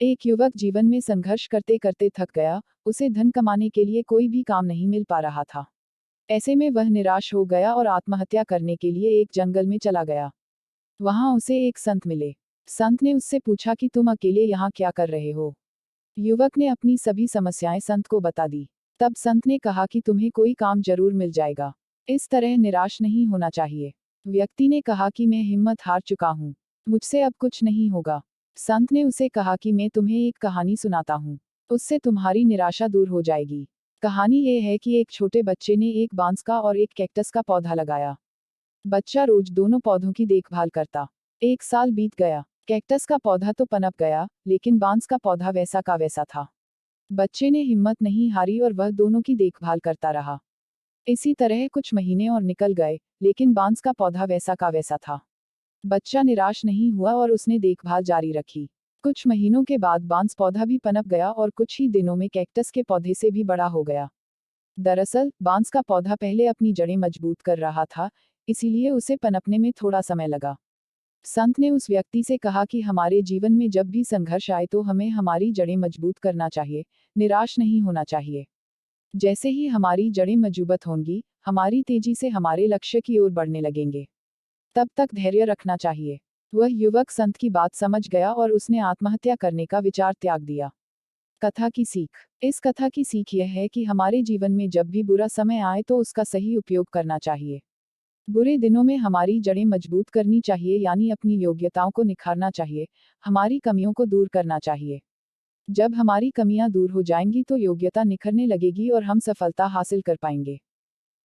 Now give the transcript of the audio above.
एक युवक जीवन में संघर्ष करते करते थक गया, उसे धन कमाने के लिए कोई भी काम नहीं मिल पा रहा था। ऐसे में वह निराश हो गया और आत्महत्या करने के लिए एक जंगल में चला गया। वहां उसे एक संत मिले। संत ने उससे पूछा कि तुम अकेले यहाँ क्या कर रहे हो। युवक ने अपनी सभी समस्याएं संत को बता दी। तब संत ने कहा कि तुम्हें कोई काम जरूर मिल जाएगा। इस तरह निराश नहीं होना चाहिए। व्यक्ति ने कहा कि मैं हिम्मत हार चुका हूँ, मुझसे अब कुछ नहीं होगा। संत ने उसे कहा कि मैं तुम्हें एक कहानी सुनाता हूँ, उससे तुम्हारी निराशा दूर हो जाएगी। कहानी ये है कि एक छोटे बच्चे ने एक बांस का और एक कैक्टस का पौधा लगाया। बच्चा रोज दोनों पौधों की देखभाल करता। एक साल बीत गया। कैक्टस का पौधा तो पनप गया, लेकिन बांस का पौधा वैसा का वैसा था। बच्चे ने हिम्मत नहीं हारी और वह दोनों की देखभाल करता रहा। इसी तरह कुछ महीने और निकल गए, लेकिन बांस का पौधा वैसा का वैसा था। बच्चा निराश नहीं हुआ और उसने देखभाल जारी रखी। कुछ महीनों के बाद बांस पौधा भी पनप गया और कुछ ही दिनों में कैक्टस के पौधे से भी बड़ा हो गया। दरअसल बांस का पौधा पहले अपनी जड़ें मजबूत कर रहा था, इसीलिए उसे पनपने में थोड़ा समय लगा। संत ने उस व्यक्ति से कहा कि हमारे जीवन में जब भी संघर्ष आए तो हमें हमारी जड़ें मजबूत करना चाहिए, निराश नहीं होना चाहिए। जैसे ही हमारी जड़ें मजबूत होंगी, हमारी तेजी से हमारे लक्ष्य की ओर बढ़ने लगेंगे। तब तक धैर्य रखना चाहिए। वह युवक संत की बात समझ गया और उसने आत्महत्या करने का विचार त्याग दिया। कथा की सीख। इस कथा की सीख यह है कि हमारे जीवन में जब भी बुरा समय आए तो उसका सही उपयोग करना चाहिए। बुरे दिनों में हमारी जड़ें मजबूत करनी चाहिए, यानी अपनी योग्यताओं को निखारना चाहिए, हमारी कमियों को दूर करना चाहिए। जब हमारी कमियां दूर हो जाएंगी तो योग्यता निखरने लगेगी और हम सफलता हासिल कर पाएंगे।